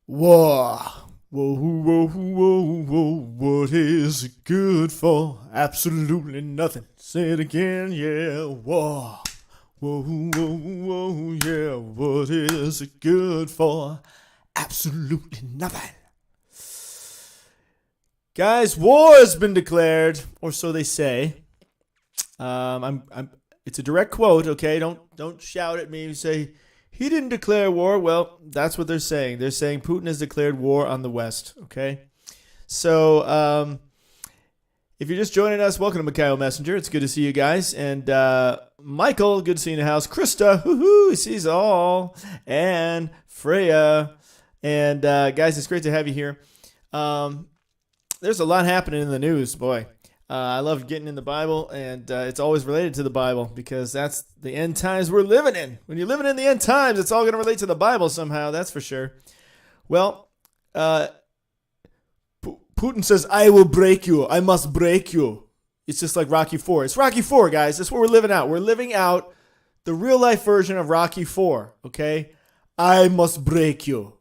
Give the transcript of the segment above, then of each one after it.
War. Whoa, whoa, whoa, whoa, what is it good for? Absolutely nothing. Say it again, yeah, war. Whoa, whoa, whoa, yeah, what is it good for? Absolutely nothing. Guys, war has been declared, or so they say. It's a direct quote, okay? Don't shout at me and say, he didn't declare war. Well, that's what they're saying. They're saying Putin has declared war on the West. Okay, so if you're just joining us, welcome to Mikhail Messenger. It's good to see you guys. And Michael, good to see you in the house. Krista, he sees all, and Freya, and guys, it's great to have you here. There's a lot happening in the news, boy. I love getting in the Bible, and it's always related to the Bible because that's the end times we're living in. When you're living in the end times, it's all going to relate to the Bible somehow, that's for sure. Well, Putin says, I will break you. I must break you. It's just like Rocky IV. It's Rocky IV, guys. That's what we're living out. We're living out the real-life version of Rocky IV, okay? I must break you.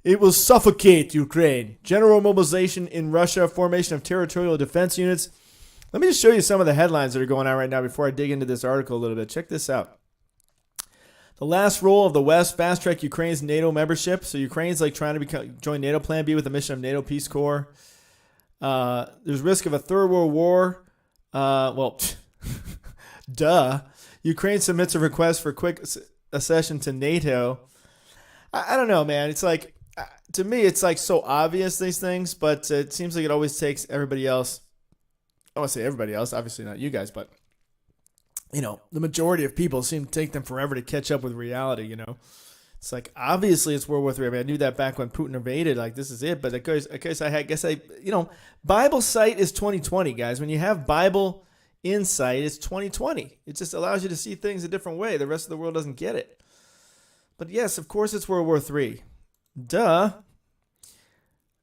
It will suffocate Ukraine. General mobilization in Russia, formation of territorial defense units. Let me just show you some of the headlines that are going on right now before I dig into this article a little bit. Check this out. The last role of the West, fast-track Ukraine's NATO membership. So Ukraine's like trying to join NATO Plan B with the mission of NATO Peace Corps. There's risk of a third world war. Duh. Ukraine submits a request for quick accession to NATO. I don't know, man. It's like, to me, it's like so obvious, these things, but it seems like it always takes everybody else. I want to say everybody else, obviously not you guys, but, the majority of people seem to take them forever to catch up with reality, It's like, obviously it's World War III. I mean, I knew that back when Putin invaded, like, this is it, but Bible sight is 2020, guys. When you have Bible insight, it's 2020. It just allows you to see things a different way. The rest of the world doesn't get it. But yes, of course it's World War III. Duh. All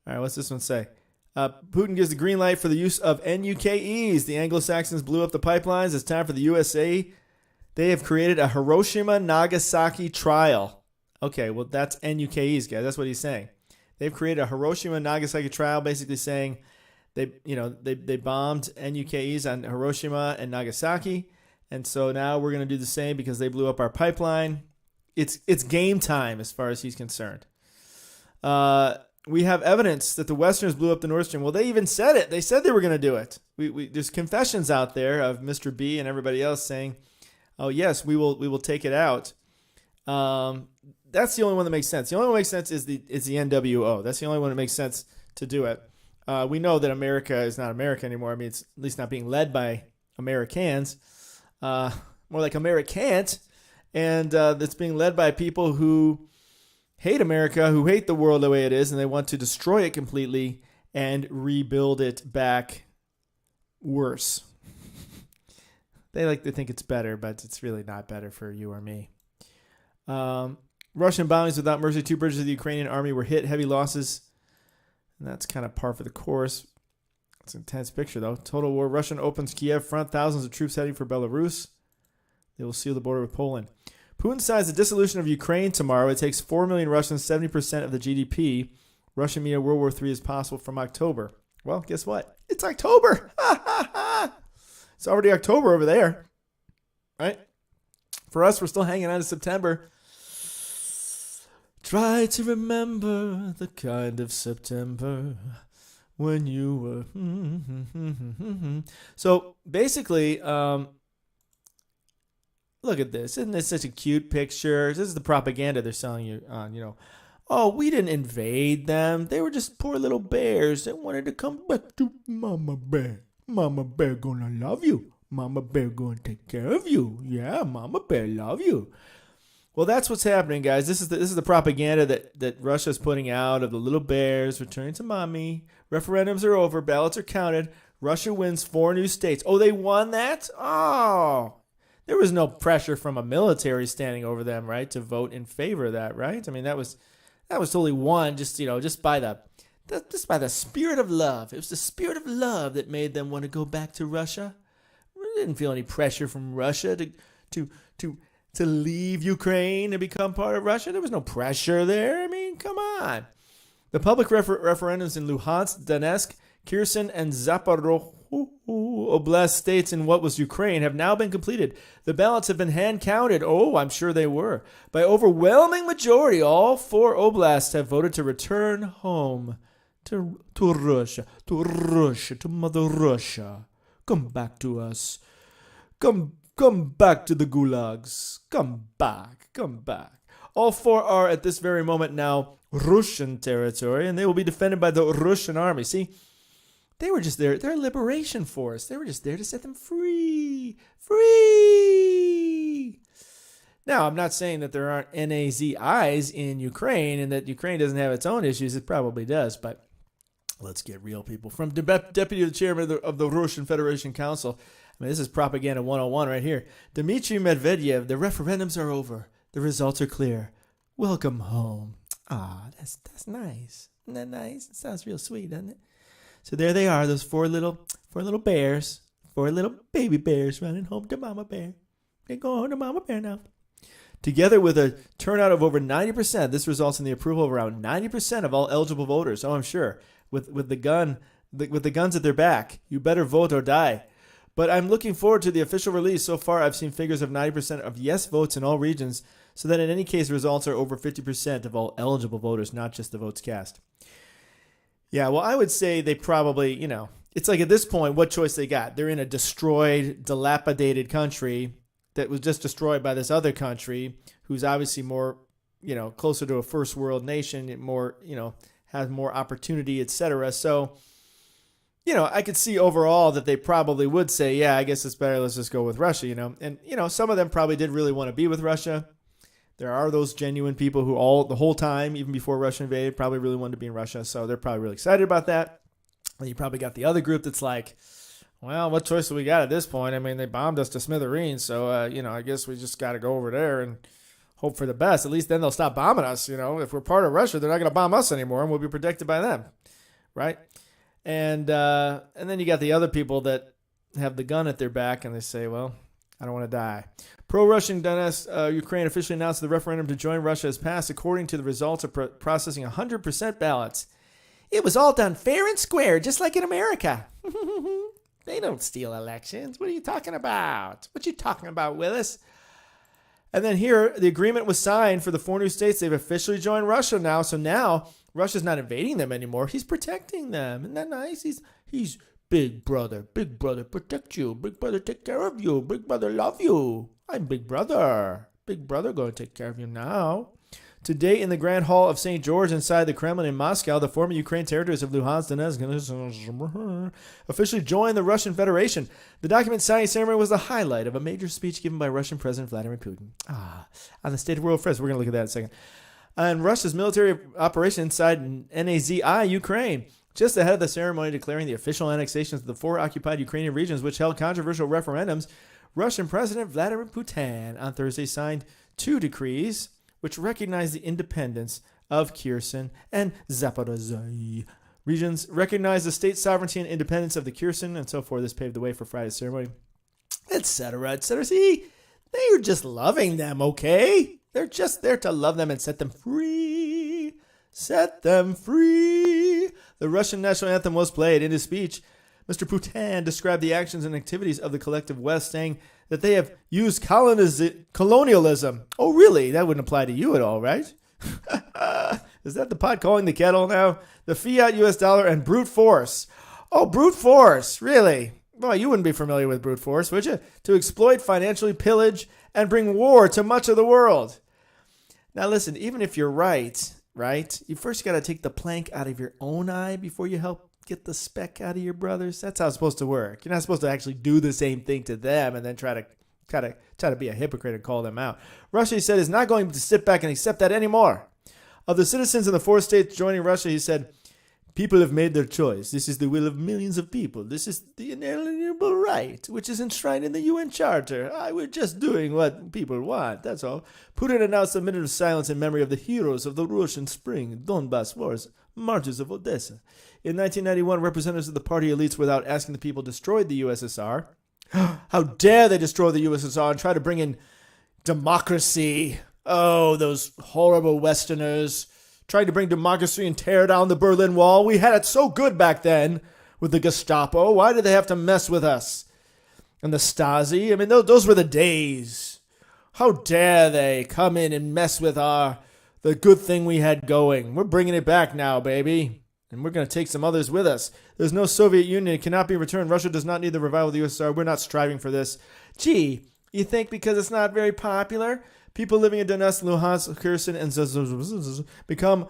right, what's this one say? Putin gives the green light for the use of NUKEs. The Anglo-Saxons blew up the pipelines. It's time for the USA. They have created a Hiroshima-Nagasaki trial. Okay, well, that's NUKEs, guys. That's what he's saying. They've created a Hiroshima-Nagasaki trial, basically saying they bombed NUKEs on Hiroshima and Nagasaki. And so now we're going to do the same because they blew up our pipeline. It's game time as far as he's concerned. We have evidence that the Westerners blew up the Nord Stream. Well, they even said it. They said they were going to do it. There's confessions out there of Mr. B and everybody else saying, "Oh yes, we will take it out." That's the only one that makes sense. The only one that makes sense is the NWO. That's the only one that makes sense to do it. We know that America is not America anymore. I mean, it's at least not being led by Americans, more like Americant. And it's being led by people who hate America, who hate the world the way it is, and they want to destroy it completely and rebuild it back worse. They like to think it's better, but it's really not better for you or me. Russian bombings without mercy. 2 bridges of the Ukrainian army were hit. Heavy losses. And that's kind of par for the course. It's an intense picture, though. Total war. Russia opens Kiev front. Thousands of troops heading for Belarus. They will seal the border with Poland. Putin signs the dissolution of Ukraine tomorrow. It takes 4 million Russians, 70% of the GDP. Russian media World War III is possible from October. Well, guess what? It's October. It's already October over there. Right? For us, we're still hanging on to September. Try to remember the kind of September when you were... So basically... look at this. Isn't this such a cute picture? This is the propaganda they're selling you on, Oh, we didn't invade them. They were just poor little bears that wanted to come back to Mama Bear. Mama Bear gonna love you. Mama Bear gonna take care of you. Yeah, Mama Bear love you. Well, that's what's happening, guys. This is the propaganda that Russia's putting out of the little bears returning to mommy. Referendums are over. Ballots are counted. Russia wins 4 new states. Oh, they won that? Oh. There was no pressure from a military standing over them, right, to vote in favor of that, right? I mean, that was totally won just by the spirit of love. It was the spirit of love that made them want to go back to Russia. We didn't feel any pressure from Russia to leave Ukraine and become part of Russia. There was no pressure there. I mean, mean, come on. The public referendums in Luhansk, Donetsk, Kherson, and Zaporozhye Oblast states in what was Ukraine have now been completed. The ballots have been hand-counted. Oh, I'm sure they were. By overwhelming majority, all 4 oblasts have voted to return home to Russia, to Mother Russia. Come back to us. Come back to the gulags. Come back. All 4 are at this very moment now Russian territory, and they will be defended by the Russian army. See, they were just there. They're a liberation force. They were just there to set them free. Free! Now, I'm not saying that there aren't Nazis in Ukraine and that Ukraine doesn't have its own issues. It probably does, but let's get real, people. From Deputy Chairman of the Russian Federation Council, I mean, this is propaganda 101 right here. Dmitry Medvedev, the referendums are over. The results are clear. Welcome home. Ah, that's nice. Isn't that nice? It sounds real sweet, doesn't it? So there they are, those four little bears, 4 little baby bears running home to Mama Bear. They go home to Mama Bear now. Together with a turnout of over 90%, this results in the approval of around 90% of all eligible voters. Oh, I'm sure. With the guns at their back, you better vote or die. But I'm looking forward to the official release. So far, I've seen figures of 90% of yes votes in all regions, so that in any case, results are over 50% of all eligible voters, not just the votes cast. Yeah, well, I would say they probably, it's like at this point, what choice they got? They're in a destroyed, dilapidated country that was just destroyed by this other country who's obviously more, closer to a first world nation, more, has more opportunity, etc. So, I could see overall that they probably would say, yeah, I guess it's better. Let's just go with Russia, And, some of them probably did really want to be with Russia. There are those genuine people who the whole time, even before Russia invaded, probably really wanted to be in Russia. So they're probably really excited about that. And you probably got the other group that's like, well, what choice do we got at this point? I mean, they bombed us to smithereens. So, I guess we just got to go over there and hope for the best. At least then they'll stop bombing us. If we're part of Russia, they're not going to bomb us anymore and we'll be protected by them. Right? And then you got the other people that have the gun at their back and they say, well, I don't want to die. Pro-Russian Donetsk, Ukraine officially announced the referendum to join Russia has passed according to the results of processing 100% ballots. It was all done fair and square, just like in America. They don't steal elections. What are you talking about? What you talking about, Willis? And then here, the agreement was signed for the 4 new states. They've officially joined Russia now. So now, Russia's not invading them anymore. He's protecting them. Isn't that nice? He's big brother, protect you. Big brother, take care of you. Big brother, love you. I'm big brother. Big brother going to take care of you now. Today, in the Grand Hall of St. George inside the Kremlin in Moscow, the former Ukraine territories of Luhansk, Donetsk officially joined the Russian Federation. The document signing ceremony was the highlight of a major speech given by Russian President Vladimir Putin. On the state of world affairs. We're going to look at that in a second. And Russia's military operation inside Nazi Ukraine. Just ahead of the ceremony declaring the official annexations of the 4 occupied Ukrainian regions, which held controversial referendums, Russian President Vladimir Putin on Thursday signed 2 decrees which recognize the independence of Kherson and Zaporozhye regions, recognize the state sovereignty and independence of the Kherson, and so forth. This paved the way for Friday's ceremony, etc., etc. See, they are just loving them, okay? They're just there to love them and set them free. Set them free. The Russian national anthem was played. In his speech, Mr. Putin described the actions and activities of the collective West, saying that they have used colonialism. Oh, really? That wouldn't apply to you at all, right? Is that the pot calling the kettle now? The fiat US dollar and brute force. Oh, brute force. Really? Well, you wouldn't be familiar with brute force, would you? To exploit, financially pillage, and bring war to much of the world. Now, listen, even if you're right? You first got to take the plank out of your own eye before you help get the speck out of your brothers. That's how it's supposed to work. You're not supposed to actually do the same thing to them and then try to be a hypocrite and call them out. Russia, he said, is not going to sit back and accept that anymore. Of the citizens in the 4 states joining Russia, he said, people have made their choice. This is the will of millions of people. This is the inalienable right, which is enshrined in the UN Charter. We're just doing what people want, that's all. Putin announced a minute of silence in memory of the heroes of the Russian Spring, Donbass Wars, martyrs of Odessa. In 1991, representatives of the party elites, without asking the people, destroyed the USSR. How dare they destroy the USSR and try to bring in democracy? Oh, those horrible Westerners trying to bring democracy and tear down the Berlin Wall. We had it so good back then with the Gestapo. Why did they have to mess with us? And the Stasi? I mean, those were the days. How dare they come in and mess with the good thing we had going. We're bringing it back now, baby. And we're going to take some others with us. There's no Soviet Union. It cannot be returned. Russia does not need the revival of the USSR. We're not striving for this. Gee, you think because it's not very popular, people living in Donetsk, Luhansk, Kherson, and become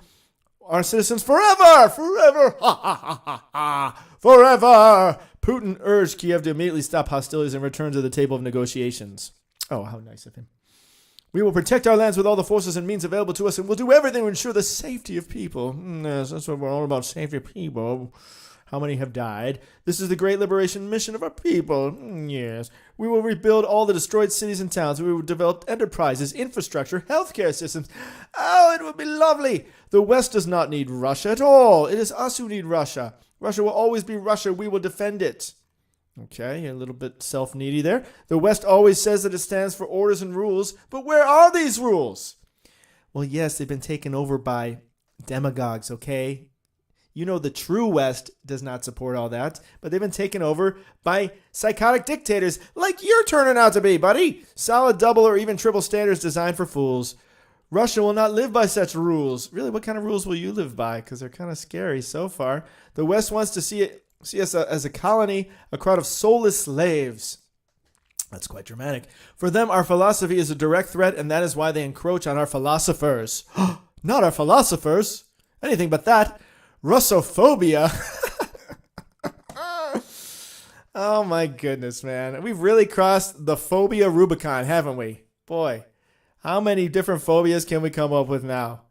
our citizens forever? Forever! Ha ha ha ha ha! Forever! Putin urged Kiev to immediately stop hostilities and return to the table of negotiations. Oh, how nice of him. We will protect our lands with all the forces and means available to us, and we'll do everything to ensure the safety of people. Yes, that's what we're all about, safety of people. How many have died? This is the great liberation mission of our people. Yes. We will rebuild all the destroyed cities and towns. We will develop enterprises, infrastructure, healthcare systems. Oh, it will be lovely. The West does not need Russia at all. It is us who need Russia. Russia will always be Russia. We will defend it. Okay, a little bit self-needy there. The West always says that it stands for orders and rules, but where are these rules? Well, yes, they've been taken over by demagogues, okay? You know the true West does not support all that, but they've been taken over by psychotic dictators like you're turning out to be, buddy. Solid double or even triple standards designed for fools. Russia will not live by such rules. Really, what kind of rules will you live by? Because they're kind of scary so far. The West wants to see us as a colony, a crowd of soulless slaves. That's quite dramatic. For them, our philosophy is a direct threat, and that is why they encroach on our philosophers. Not our philosophers. Anything but that. Russophobia. Oh my goodness, man. We've really crossed the phobia Rubicon, haven't we? Boy, how many different phobias can we come up with now?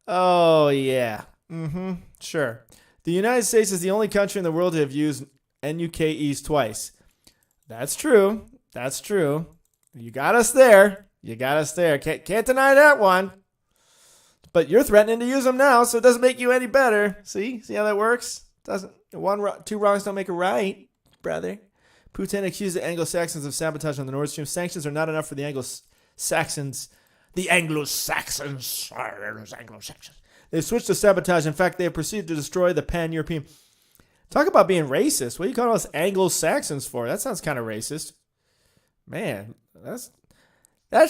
Oh, yeah. Sure. The United States is the only country in the world to have used NUKEs twice. That's true. That's true. You got us there. You got us there. Can't deny that one. But you're threatening to use them now, so it doesn't make you any better. See how that works? Two wrongs don't make a right, brother. Putin accused the Anglo-Saxons of sabotage on the Nord Stream. Sanctions are not enough for the Anglo-Saxons. The Anglo-Saxons. They've switched to sabotage. In fact, they have proceeded to destroy the pan-European. Talk about being racist. What are you calling us Anglo-Saxons for? That sounds kind of racist. Man, that's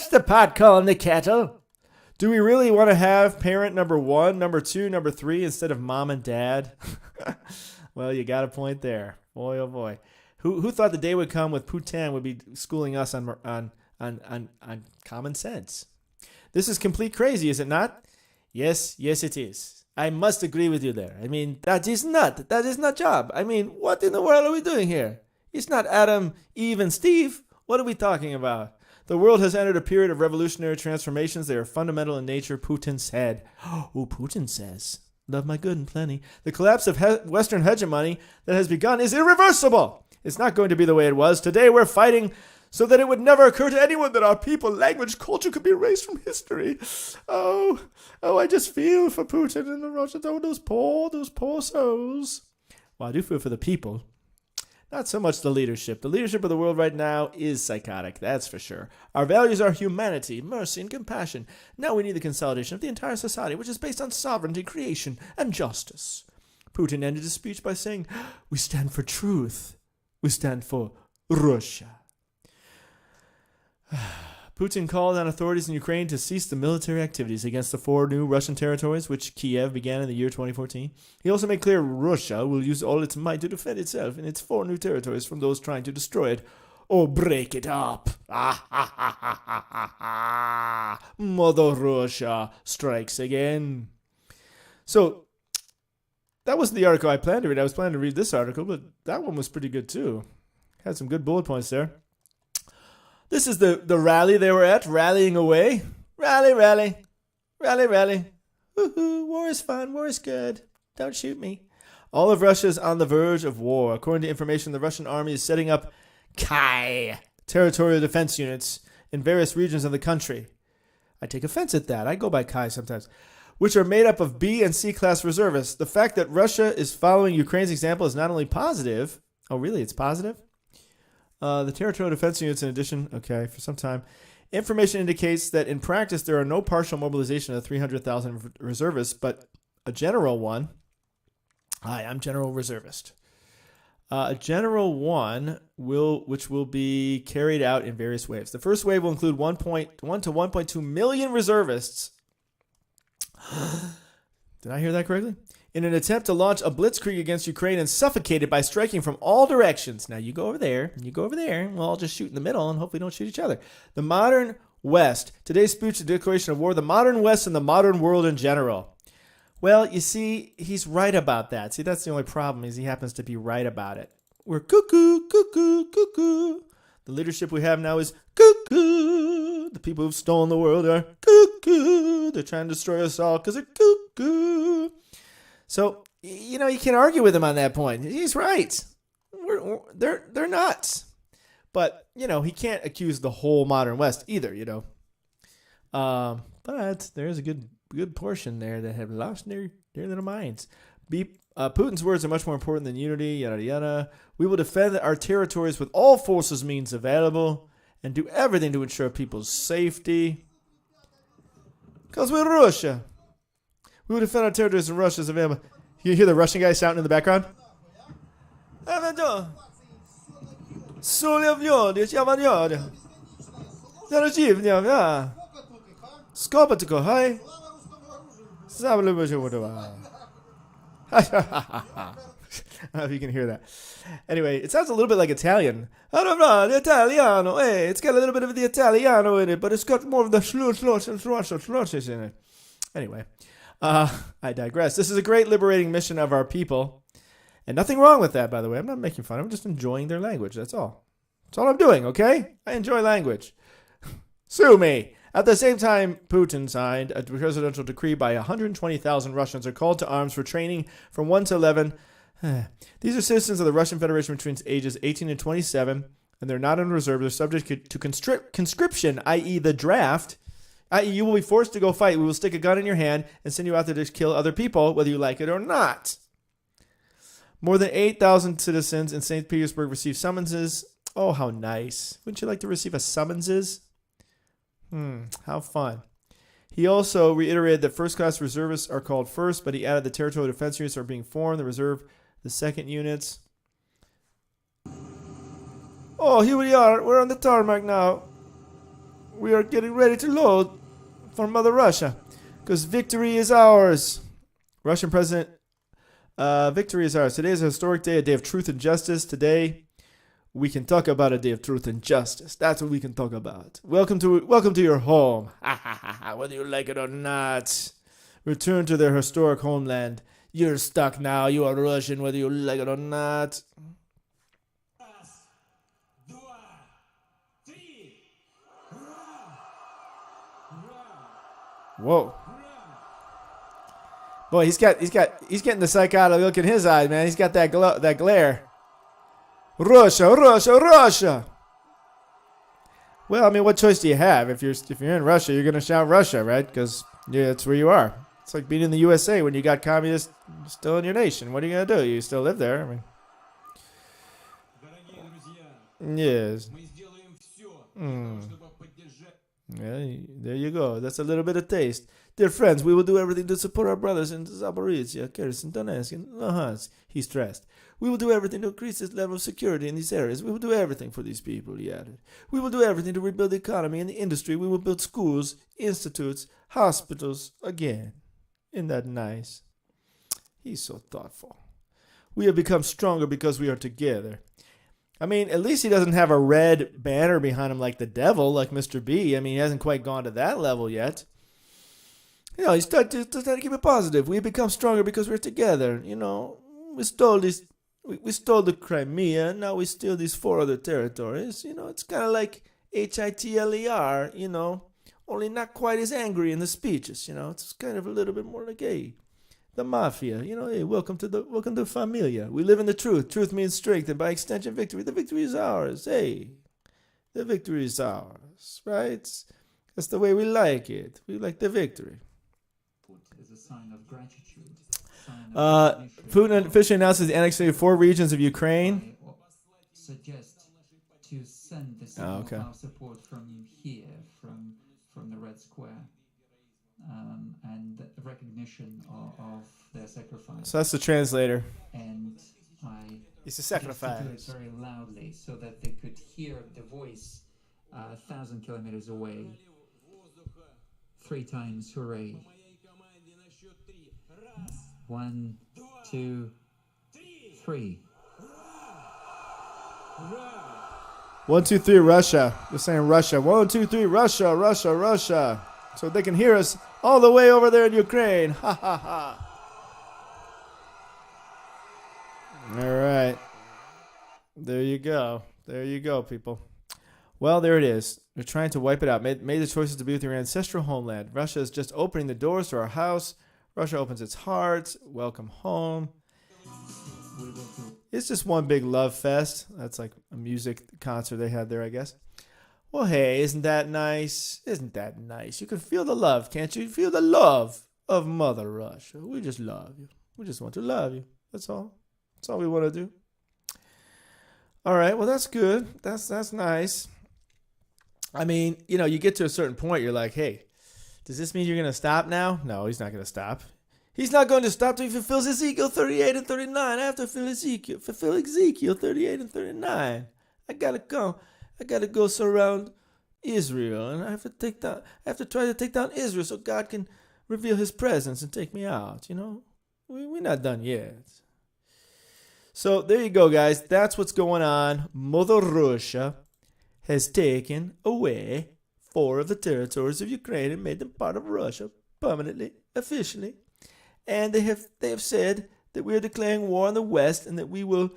the pot calling the kettle. Do we really want to have parent number 1, number 2, number 3 instead of mom and dad? Well, you got a point there. Boy, oh boy. Who thought the day would come with Putin would be schooling us on common sense? This is complete crazy, is it not? Yes, it is. I must agree with you there. I mean, that is not job. I mean, what in the world are we doing here? It's not Adam, Eve, and Steve. What are we talking about? The world has entered a period of revolutionary transformations. They are fundamental in nature, Putin said. Oh, Putin says. Love my good and plenty. The collapse of Western hegemony that has begun is irreversible. It's not going to be the way it was. Today we're fighting so that it would never occur to anyone that our people, language, culture could be erased from history. Oh, I just feel for Putin and the Russians. Oh, those poor souls. Well, I do feel for the people. Not so much the leadership. The leadership of the world right now is psychotic, that's for sure. Our values are humanity, mercy, and compassion. Now we need the consolidation of the entire society, which is based on sovereignty, creation, and justice. Putin ended his speech by saying, we stand for truth. We stand for Russia. Putin called on authorities in Ukraine to cease the military activities against the 4 new Russian territories, which Kiev began in the year 2014. He also made clear Russia will use all its might to defend itself and its 4 new territories from those trying to destroy it or break it up. Mother Russia strikes again. So, that wasn't the article I planned to read. I was planning to read this article, but that one was pretty good too. Had some good bullet points there. This is the rally they were at, rallying away. Rally. Woohoo, war is fun, war is good. Don't shoot me. All of Russia is on the verge of war. According to information, the Russian army is setting up Kai, territorial defense units, in various regions of the country. I take offense at that. I go by Kai sometimes. Which are made up of B and C class reservists. The fact that Russia is following Ukraine's example is not only positive. Oh, really? It's positive? The territorial defense units, in addition, for some time, Information indicates that in practice there are no partial mobilization of 300,000 reservists, but a general one. Hi, I'm General Reservist. A general one which will be carried out in various waves. The first wave will include 1.1 to 1.2 million reservists. Did I hear that correctly? In an attempt to launch a blitzkrieg against Ukraine and suffocate it by striking from all directions. Now you go over there, and you go over there, and we'll all just shoot in the middle and hopefully don't shoot each other. The modern West. Today's speech, the declaration of war, the modern West and the modern world in general. Well, you see, he's right about that. See, that's the only problem is he happens to be right about it. We're cuckoo, cuckoo, cuckoo. The leadership we have now is cuckoo. The people who've stolen the world are cuckoo. They're trying to destroy us all because they're cuckoo. So, you know, you can't argue with him on that point. He's right. They're nuts. But, you know, he can't accuse the whole modern West either, you know. But there's a good portion there that have lost their little minds. Putin's words are much more important than unity, yada, yada. We will defend our territories with all forces means available and do everything to ensure people's safety. Because we're Russia. We will defend our territories and Russia is available. You hear the Russian guy shouting in the background? I don't know if you can hear that. Anyway, it sounds a little bit like Italian. Italiano. Hey, it's got a little bit of the Italiano in it, but it's got more of the slush in it. Anyway, I digress. This is a great liberating mission of our people. And nothing wrong with that, by the way. I'm not making fun. I'm just enjoying their language. That's all. That's all I'm doing, okay? I enjoy language. Sue me. At the same time, Putin signed a presidential decree by 120,000 Russians are called to arms for training from 1 to 11. These are citizens of the Russian Federation between ages 18 and 27, and they're not in reserve. They're subject to conscription, i.e. the draft, i.e. you will be forced to go fight. We will stick a gun in your hand and send you out there to kill other people, whether you like it or not. More than 8,000 citizens in St. Petersburg received summonses. Oh, how nice. Wouldn't you like to receive a summonses? How fun. He also reiterated that first-class reservists are called first, but he added the territorial defense units are being formed, the reserve, the second units. Oh, here we are. We're on the tarmac now. We are getting ready to load for Mother Russia, because victory is ours. Russian President, victory is ours. Today is a historic day, a day of truth and justice. Today, we can talk about a day of truth and justice. That's what we can talk about. Welcome to your home. Whether you like it or not. Return to their historic homeland. You're stuck now. You are Russian, whether you like it or not. Whoa. Boy, he's getting the psychotic look in his eyes, man. He's got that glare. Russia, Russia, Russia. Well, I mean, what choice do you have? If you're in Russia, you're gonna shout Russia, right? Because that's where you are. It's like being in the USA when you got communists still in your nation. What are you gonna do? You still live there. I mean, yes. Yeah, there you go. That's a little bit of taste. Dear friends, we will do everything to support our brothers in Zaporizhia, Kherson, Donetsk, and Luhansk, he stressed. We will do everything to increase this level of security in these areas. We will do everything for these people, he added. We will do everything to rebuild the economy and the industry. We will build schools, institutes, hospitals again. Isn't that nice? He's so thoughtful. We have become stronger because we are together. I mean, at least he doesn't have a red banner behind him like the devil, like Mr. B. I mean, he hasn't quite gone to that level yet. You know, he's trying to keep it positive. We have become stronger because we're together. You know, we stole the Crimea, and now we steal these 4 other territories. You know, it's kind of like Hitler, you know, only not quite as angry in the speeches. You know, it's kind of a little bit more like, hey, the mafia. You know, hey, welcome to familia. We live in the truth. Truth means strength, and by extension, victory. The victory is ours. Hey, the victory is ours, right? That's the way we like it. We like the victory. Sign of gratitude. Putin officially announces the annexation of 4 regions of Ukraine. Suggest to to send the signal okay. of our support from here, from the Red Square, and recognition of their sacrifice. So that's the translator. And I It's a used to do it sacrifice. very loudly so that they could hear the voice 1,000 kilometers away. 3 times hooray. 1, 2, 3. 1, 2, 3, Russia. They're saying Russia. 1, 2, 3, Russia, Russia, Russia. So they can hear us all the way over there in Ukraine. Ha ha ha. All right. There you go. There you go, people. Well, there it is. They're trying to wipe it out. Made the choices to be with your ancestral homeland. Russia is just opening the doors to our house. Russia opens its heart. Welcome home. It's just one big love fest. That's like a music concert they had there, I guess. Well, hey, isn't that nice? Isn't that nice? You can feel the love, can't you? Feel the love of Mother Russia. We just love you. We just want to love you. That's all. That's all we want to do. All right, well, that's good. That's nice. I mean, you know, you get to a certain point, you're like, hey, does this mean you're going to stop now? No, he's not going to stop. He's not going to stop till he fulfills Ezekiel 38 and 39. I have to fulfill Ezekiel 38 and 39. I gotta go surround Israel, and I have to try to take down Israel so God can reveal his presence and take me out, you know? We're not done yet. So there you go, guys. That's what's going on. Mother Russia has taken away 4 of the territories of Ukraine and made them part of Russia permanently, officially. And they have said that we are declaring war on the West and that we will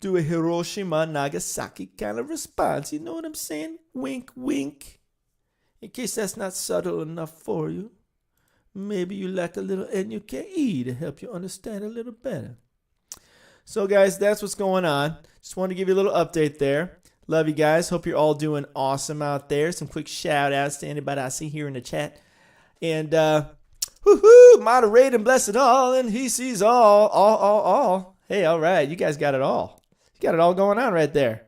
do a Hiroshima, Nagasaki kind of response. You know what I'm saying? Wink, wink. In case that's not subtle enough for you, maybe you like a little NUKE to help you understand a little better. So, guys, that's what's going on. Just wanted to give you a little update there. Love you guys. Hope you're all doing awesome out there. Some quick shout outs to anybody I see here in the chat. And, woohoo, moderate and bless it all, and he sees all. Hey, all right, you guys got it all. You got it all going on right there.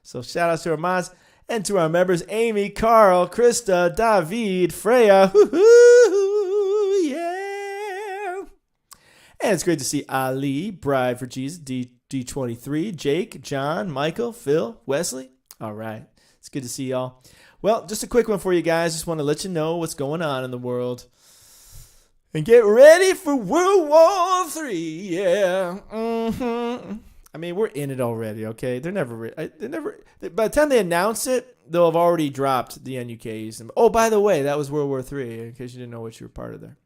So shout outs to our mods and to our members, Amy, Carl, Krista, David, Freya, woohoo, yeah. And it's great to see Ali, Bride for Jesus, D23, Jake, John, Michael, Phil, Wesley. All right, it's good to see y'all. Well, just a quick one for you guys. Just want to let you know what's going on in the world. And get ready for World War III, yeah. I mean, we're in it already, okay? They're never. By the time they announce it, they'll have already dropped the NUKs. Oh, by the way, that was World War III, in case you didn't know what you were part of there.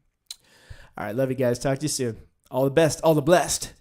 All right, love you guys. Talk to you soon. All the best, all the blessed.